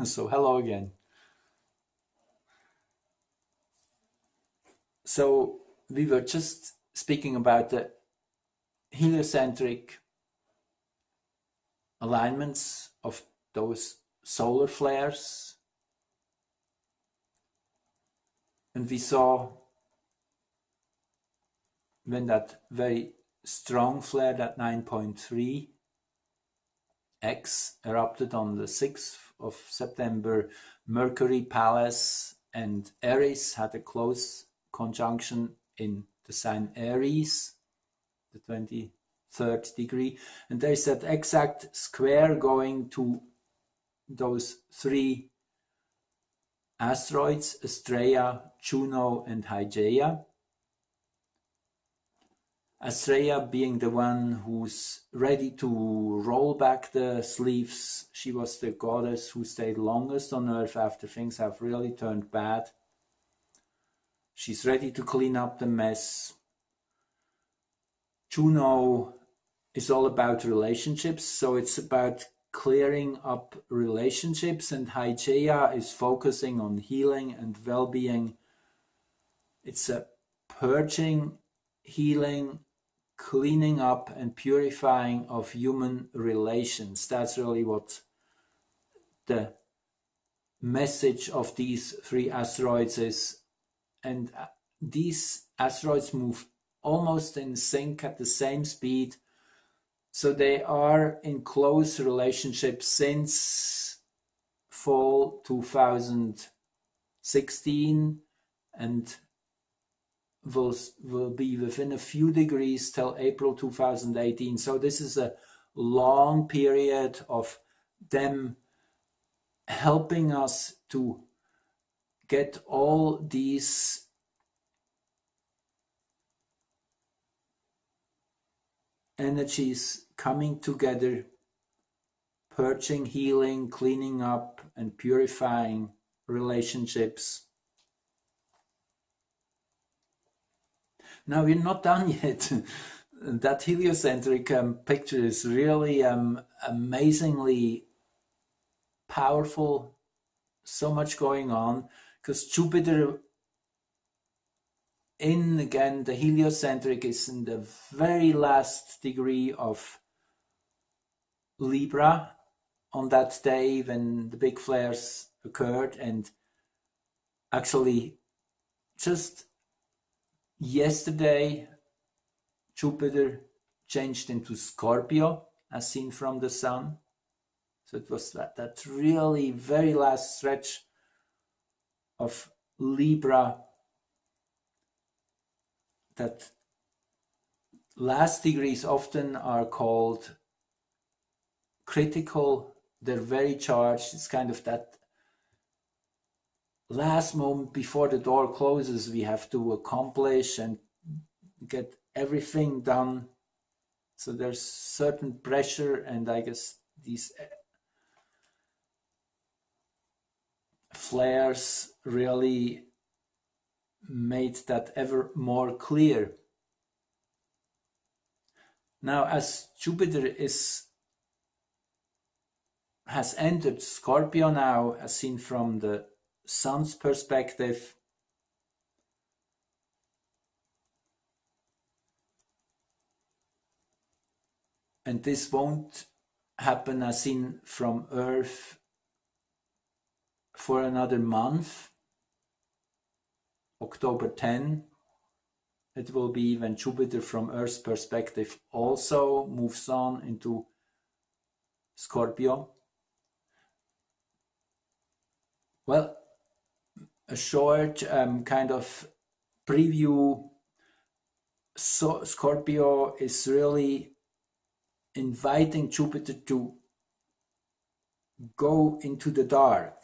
So hello again. So we were just speaking about the heliocentric alignments of those solar flares, and we saw when that very strong flare, that 9.3 X, erupted on the 6th of September, Mercury, Pallas, and Aries had a close conjunction in the sign Aries, the 23rd degree, and there is that exact square going to those three asteroids, Astrea, Juno, and Hygeia. Astrea being the one who's ready to roll back the sleeves. She was the goddess who stayed longest on Earth after things have really turned bad. She's ready to clean up the mess. Juno is all about relationships, so it's about clearing up relationships, and Hygeia is focusing on healing and well-being. It's a purging, healing, cleaning up and purifying of human relations. That's really what the message of these three asteroids is. And these asteroids move almost in sync at the same speed. So they are in close relationship since fall 2016 and will be within a few degrees till April 2018. So this is a long period of them helping us to get all these energies coming together, purging, healing, cleaning up, and purifying relationships. Now, we're not done yet. That heliocentric picture is really amazingly powerful. So much going on, because Jupiter, again, the heliocentric is in the very last degree of Libra on that day when the big flares occurred, and actually just yesterday Jupiter changed into Scorpio as seen from the sun. So it was that really very last stretch of Libra, that last degrees often are called critical. They're very charged. It's kind of that last moment before the door closes we have to accomplish and get everything done. So there's certain pressure, and I guess these flares really made that ever more clear. Now, as Jupiter has entered Scorpio now, as seen from the sun's perspective, and this won't happen as seen from Earth for another month, October 10. It will be when Jupiter from Earth's perspective also moves on into Scorpio. Well, a short kind of preview. So Scorpio is really inviting Jupiter to go into the dark,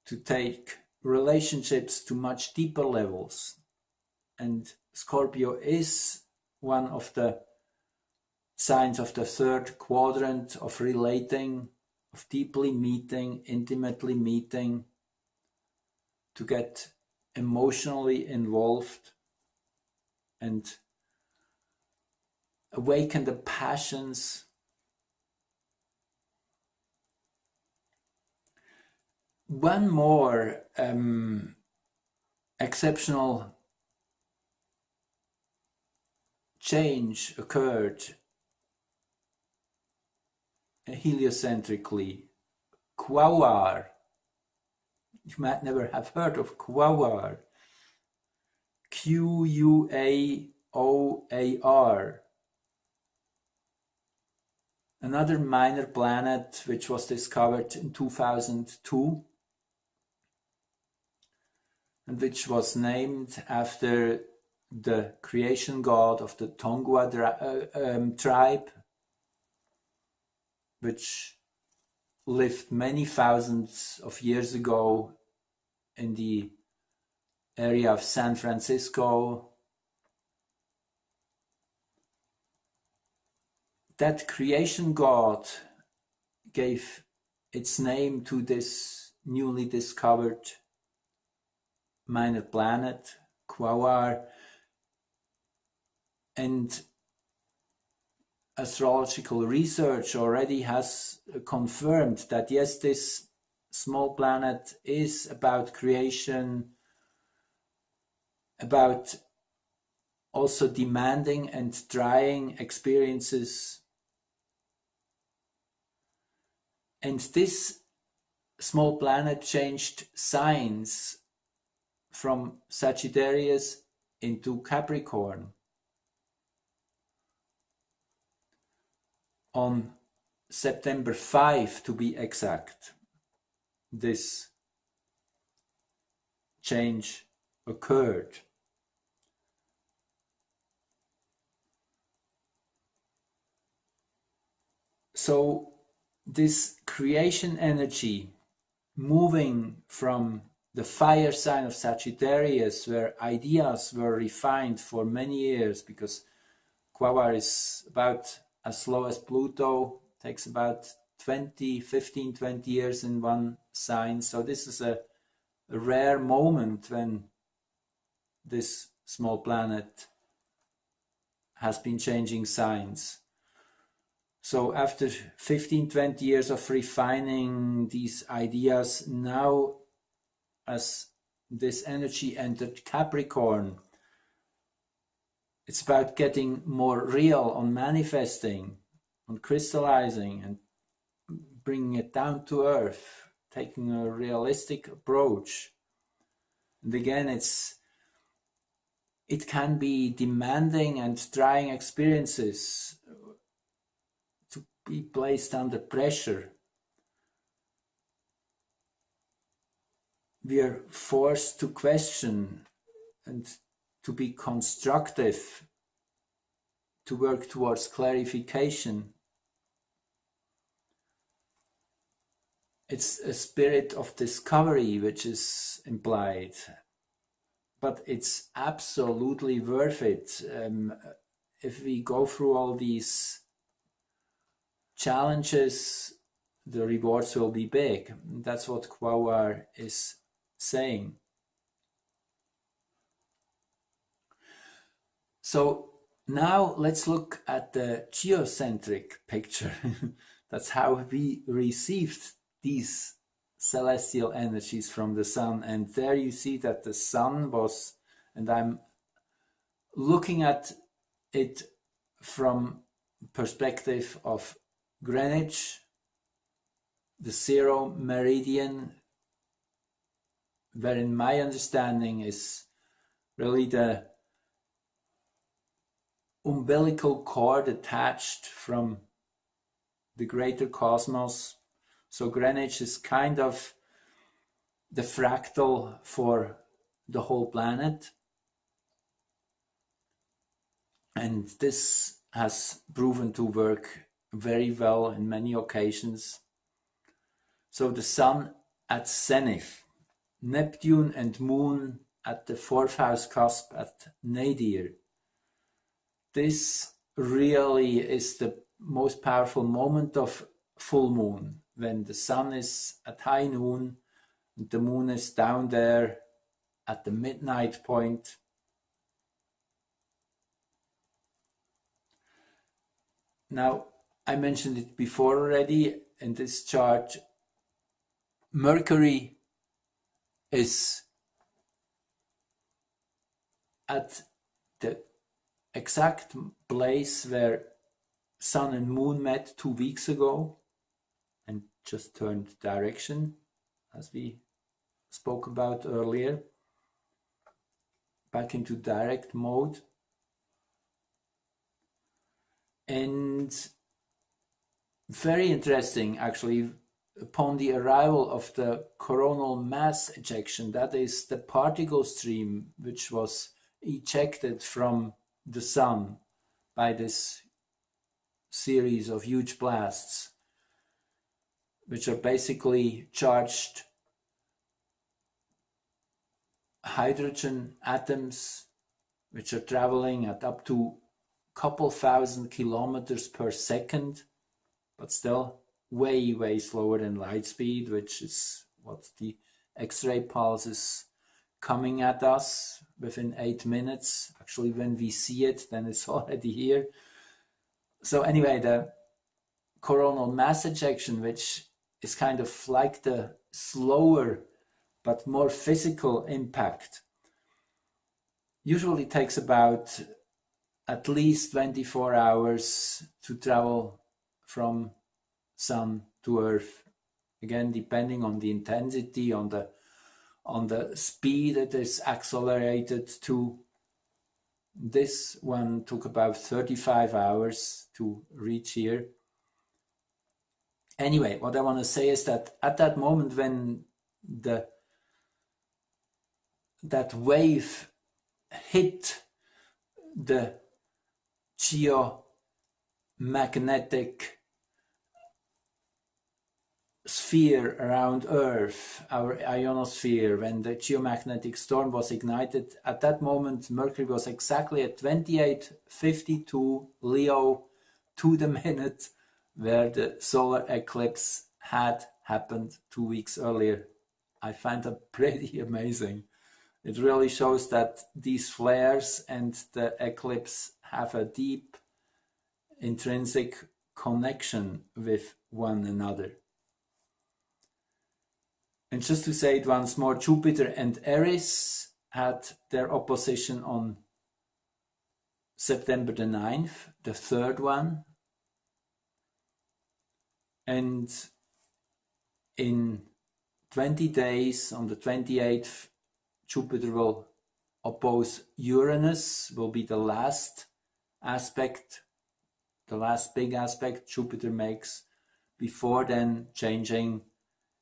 to take relationships to much deeper levels. And Scorpio is one of the signs of the third quadrant of relating, of deeply meeting, intimately meeting, to get emotionally involved and awaken the passions. one more exceptional change occurred heliocentrically. Quaoar. You might never have heard of Quaoar. Quaoar. Another minor planet which was discovered in 2002 and which was named after the creation god of the Tongva tribe, which lived many thousands of years ago in the area of San Francisco. That creation god gave its name to this newly discovered minor planet, Quaoar, and astrological research already has confirmed that yes, this small planet is about creation, about also demanding and trying experiences. And this small planet changed signs from Sagittarius into Capricorn on September 5 to be exact. This change occurred. So this creation energy moving from the fire sign of Sagittarius, where ideas were refined for many years, because Quaoar is about as slow as Pluto, takes about 15, 20 years in one sign. So this is a rare moment when this small planet has been changing signs. So after 15, 20 years of refining these ideas, now as this energy entered Capricorn, it's about getting more real, on manifesting, on crystallizing and bringing it down to earth, taking a realistic approach. And again, it can be demanding and trying experiences to be placed under pressure. We are forced to question and to be constructive, to work towards clarification. It's a spirit of discovery which is implied, but it's absolutely worth it. If we go through all these challenges, the rewards will be big. That's what Quaoar is saying. So now let's look at the geocentric picture. That's how we received these celestial energies from the sun. And there you see that the sun was, and I'm looking at it from perspective of Greenwich, the 0 meridian, wherein my understanding is really the umbilical cord attached from the greater cosmos. So Greenwich is kind of the fractal for the whole planet. And this has proven to work very well in many occasions. So the sun at zenith, Neptune and moon at the 4th house cusp at nadir. This really is the most powerful moment of full moon, when the sun is at high noon and the moon is down there at the midnight point. Now, I mentioned it before already in this chart. Mercury is at the exact place where Sun and Moon met 2 weeks ago and just turned direction, as we spoke about earlier, back into direct mode. And very interesting, actually, upon the arrival of the coronal mass ejection, that is the particle stream which was ejected from the Sun by this series of huge blasts, which are basically charged hydrogen atoms which are traveling at up to a couple thousand kilometers per second, but still way slower than light speed, which is what the X-ray pulse is coming at us within 8 minutes. Actually, when we see it, then it's already here. So anyway, the coronal mass ejection, which is kind of like the slower but more physical impact, usually takes about at least 24 hours to travel from Sun to Earth. Again, depending on the intensity, on the speed it is accelerated to. This one took about 35 hours to reach here. Anyway, what I want to say is that at that moment when that wave hit the geomagnetic sphere around Earth, our ionosphere, when the geomagnetic storm was ignited, at that moment Mercury was exactly at 2852 Leo to the minute, where the solar eclipse had happened 2 weeks earlier. I find that pretty amazing. It really shows that these flares and the eclipse have a deep intrinsic connection with one another. And just to say it once more, Jupiter and Eris had their opposition on September the 9th, the third one. And in 20 days, on the 28th, Jupiter will oppose Uranus, will be the last aspect, the last big aspect Jupiter makes, before then changing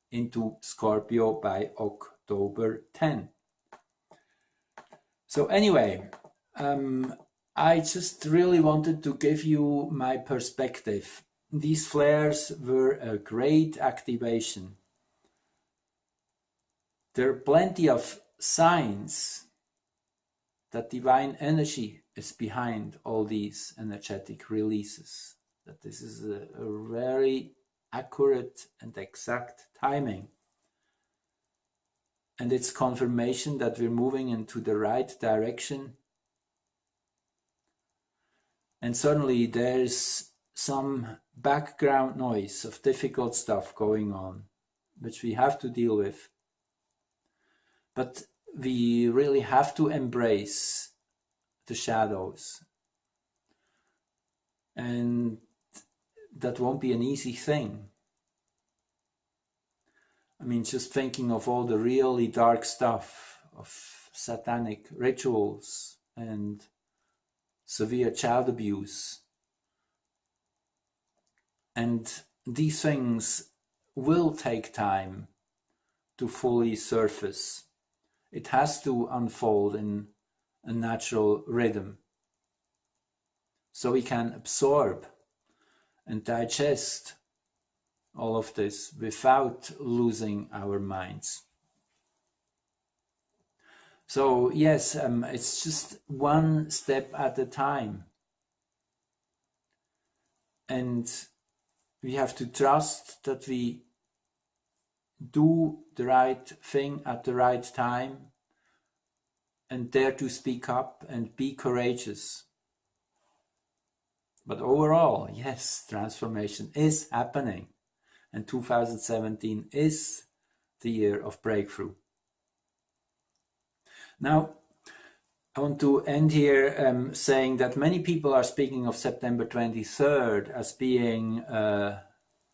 into Scorpio by October 10. So anyway, I just really wanted to give you my perspective. These flares were a great activation. There are plenty of signs that divine energy is behind all these energetic releases, that this is a very accurate and exact timing. And it's confirmation that we're moving into the right direction. And certainly there's some background noise of difficult stuff going on, which we have to deal with. But we really have to embrace the shadows. And that won't be an easy thing. I mean, just thinking of all the really dark stuff of satanic rituals and severe child abuse. And these things will take time to fully surface. It has to unfold in a natural rhythm, so we can absorb and digest all of this without losing our minds. So yes, it's just one step at a time. And we have to trust that we do the right thing at the right time and dare to speak up and be courageous. But overall, yes, transformation is happening. And 2017 is the year of breakthrough. Now, I want to end here saying that many people are speaking of September 23rd as being a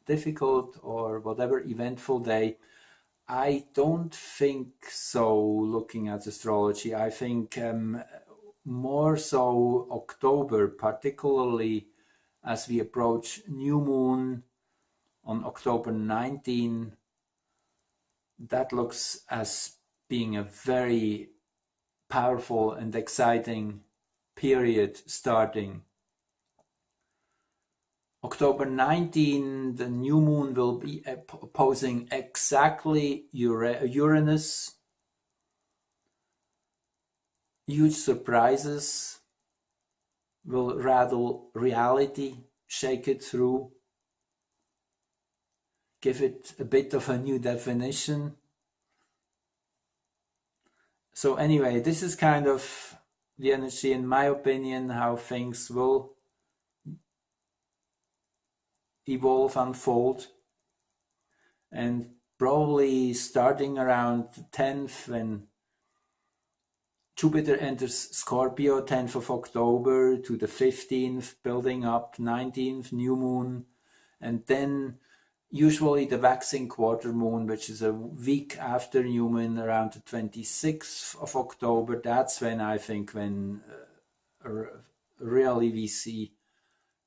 difficult or whatever eventful day. I don't think so, looking at astrology. I think more so October, particularly as we approach new moon on October 19, that looks as being a very powerful and exciting period starting. October 19, the new moon will be opposing exactly Uranus. Huge surprises will rattle reality, shake it through, give it a bit of a new definition. So anyway, this is kind of the energy, in my opinion, how things will evolve, unfold. And probably starting around the 10th, when Jupiter enters Scorpio, 10th of October to the 15th, building up 19th, new moon, and then usually the waxing quarter moon, which is a week after new moon, around the 26th of October. That's when I think really we see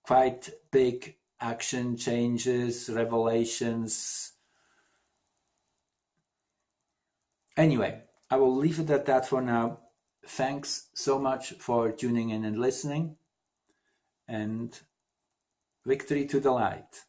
quite big action changes, revelations. Anyway, I will leave it at that for now. Thanks so much for tuning in and listening, and victory to the light.